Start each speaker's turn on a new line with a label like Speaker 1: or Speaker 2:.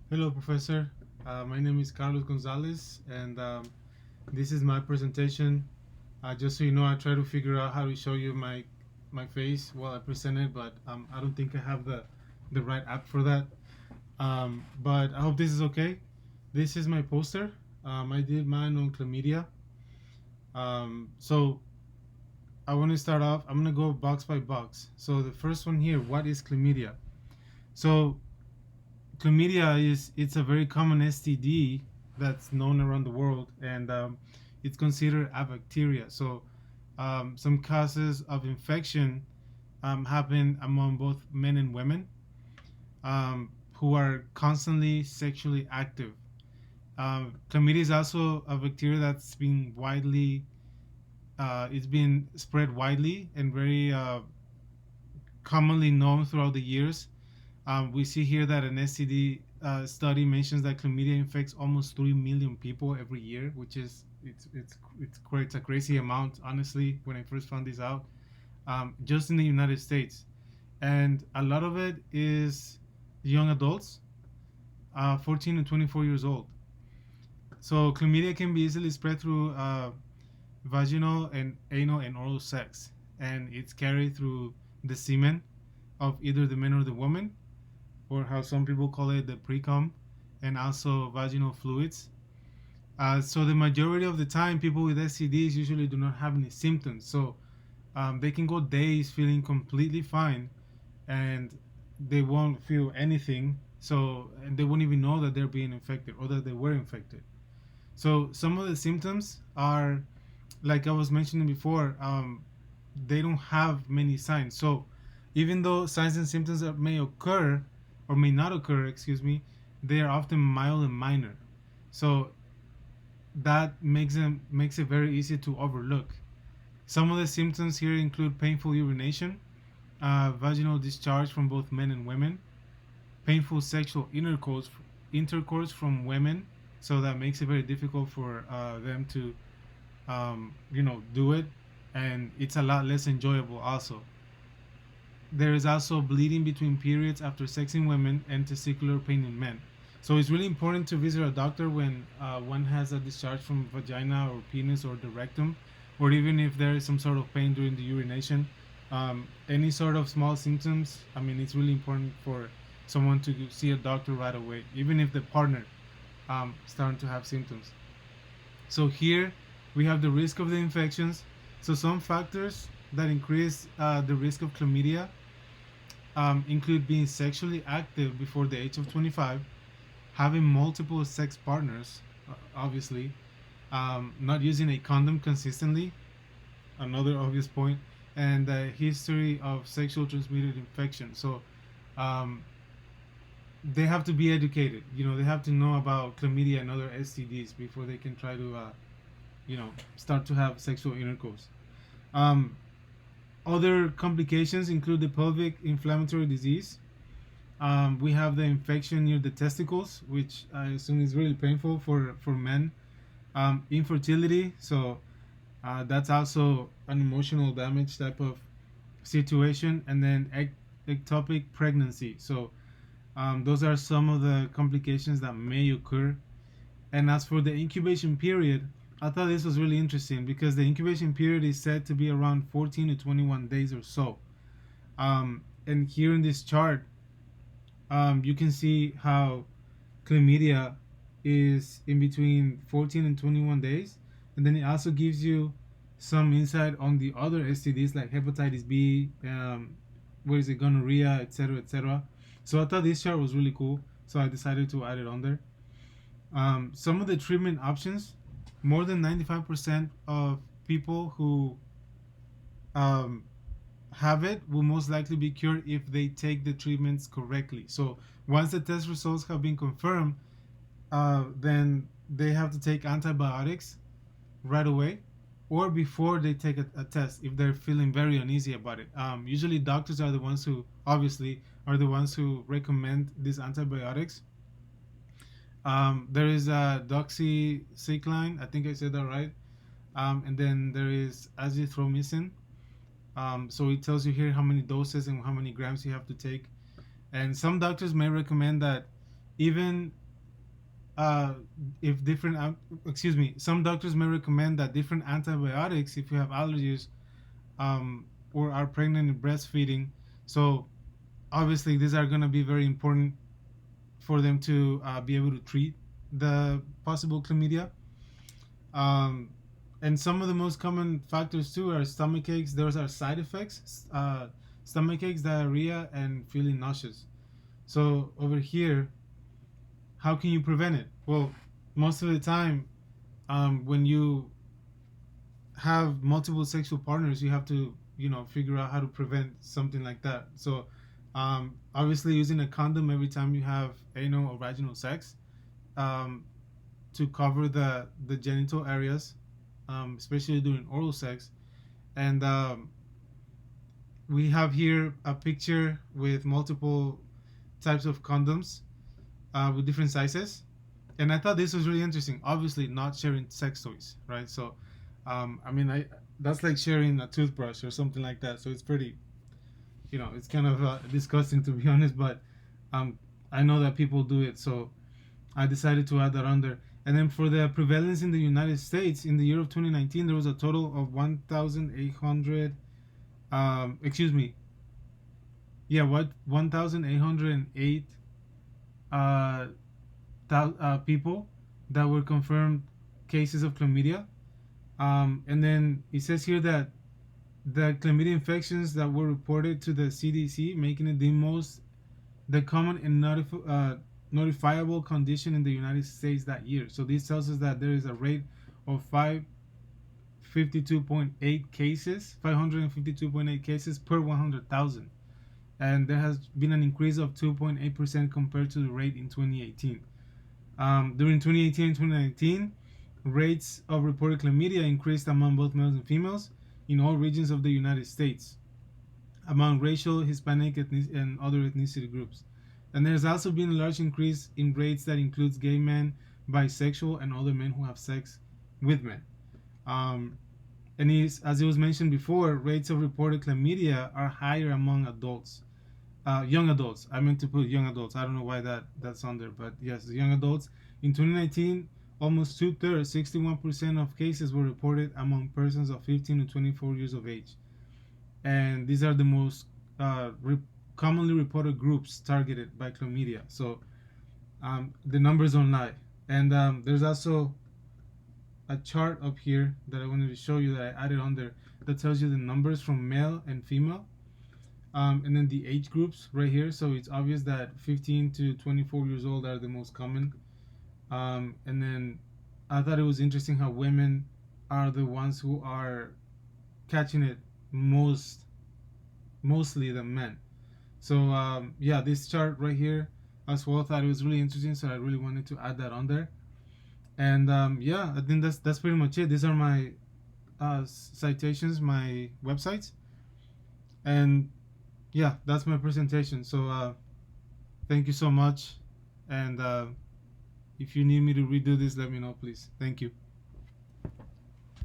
Speaker 1: Hello, Professor. My name is Carlos Gonzalez, and this is my presentation. Just so you know, I try to figure out how to show you my face while I present it, but I don't think I have the right app for that. But I hope this is okay. This is my poster. I did mine on chlamydia. So I want to start off. I'm gonna go box by box. So the first one here, what is chlamydia? So chlamydia is it's a very common STD that's known around the world, and it's considered a bacteria. So some causes of infection happen among both men and women who are constantly sexually active. Chlamydia is also a bacteria that's been widely it's been spread widely and very commonly known throughout the years. We see here that an STD study mentions that chlamydia infects almost 3 million people every year, which is it's a crazy amount. Honestly, when I first found this out, just in the United States, and a lot of it is young adults, 14 to 24 years old. So chlamydia can be easily spread through vaginal and anal and oral sex, and it's carried through the semen of either the man or the woman, or how some people call it the precum, and also vaginal fluids. So the majority of the time, people with STDs usually do not have any symptoms. So they can go days feeling completely fine, and they won't feel anything. So and they won't even know that they're being infected or that they were infected. So some of the symptoms are, like I was mentioning before, they don't have many signs. So even though signs and symptoms that may occur or may not occur, excuse me, they are often mild and minor. So that makes it very easy to overlook. Some of the symptoms here include painful urination, vaginal discharge from both men and women, painful sexual intercourse from women. So that makes it very difficult for them to do it, and it's a lot less enjoyable also. There is also bleeding between periods after sex in women and testicular pain in men. So it's really important to visit a doctor when one has a discharge from vagina or penis or the rectum, or even if there is some sort of pain during the urination. Any sort of small symptoms, I mean, it's really important for someone to see a doctor right away, even if the partner starting to have symptoms. So here we have the risk of the infections. So some factors that increase the risk of chlamydia include being sexually active before the age of 25, having multiple sex partners, obviously, not using a condom consistently, another obvious point, and a history of sexual transmitted infection. So um, they have to be educated. They have to know about chlamydia and other STDs before they can try to, start to have sexual intercourse. Um, Other complications include the pelvic inflammatory disease. We have the infection near the testicles, which I assume is really painful for men. Infertility, so that's also an emotional damage type of situation, and then ectopic pregnancy. So those are some of the complications that may occur. And as for the incubation period, I thought this was really interesting because the incubation period is said to be around 14 to 21 days or so. And here in this chart, you can see how chlamydia is in between 14 and 21 days. And then it also gives you some insight on the other STDs like hepatitis B, what is it, gonorrhea, etc., etc. So I thought this chart was really cool. So I decided to add it on there. Some of the treatment options, more than 95% of people who um, have it will most likely be cured if they take the treatments correctly. So once the test results have been confirmed, then they have to take antibiotics right away or before they take a test if they're feeling very uneasy about it. Usually doctors are the ones who obviously are the ones who recommend these antibiotics. There is doxycycline, I think I said that right. And then there is azithromycin. So it tells you here how many doses and how many grams you have to take. And some doctors may recommend that even uh, if different excuse me, some doctors may recommend that different antibiotics if you have allergies, or are pregnant and breastfeeding. So obviously these are going to be very important for them to be able to treat the possible chlamydia. Um, and some of the most common factors too are stomach aches. Those are side effects: stomach aches, diarrhea, and feeling nauseous. So over here, how can you prevent it? Well, most of the time, when you have multiple sexual partners, you have to, figure out how to prevent something like that. So, obviously, using a condom every time you have anal or vaginal sex, um, to cover the genital areas, especially during oral sex. And we have here a picture with multiple types of condoms with different sizes. And I thought this was really interesting. Obviously, not sharing sex toys, right? So, I mean, I that's like sharing a toothbrush or something like that. So it's pretty, it's kind of disgusting to be honest. But um, I know that people do it, so I decided to add that under. And then for the prevalence in the United States, in the year of 2019, there was a total of 1,800. Excuse me. Yeah, what 1,808 uh, people that were confirmed cases of chlamydia. And then it says here that the chlamydia infections that were reported to the CDC, making it the common and notifiable condition in the United States that year. So this tells us that there is a rate of 552.8 cases, 552.8 cases per 100,000. And there has been an increase of 2.8% compared to the rate in 2018. During 2018 and 2019, rates of reported chlamydia increased among both males and females in all regions of the United States, among racial, Hispanic, and other ethnicity groups. And there's also been a large increase in rates that includes gay men, bisexual, and other men who have sex with men. Um, and as it was mentioned before, rates of reported chlamydia are higher among adults, young adults. I meant to put young adults. I don't know why that's on there, but yes, young adults. In 2019, almost two-thirds, 61% of cases were reported among persons of 15 to 24 years of age, and these are the most commonly reported groups targeted by chlamydia. So the numbers don't lie. And there's also a chart up here that I wanted to show you that I added on there that tells you the numbers from male and female, and then the age groups right here. So it's obvious that 15 to 24 years old are the most common. And then I thought it was interesting how women are the ones who are catching it mostly than men. So yeah, this chart right here as well, I thought it was really interesting, so I really wanted to add that on there. And yeah, I think that's pretty much it. These are my citations, my websites, and yeah, that's my presentation. So thank you so much, and if you need me to redo this, let me know, please. Thank you.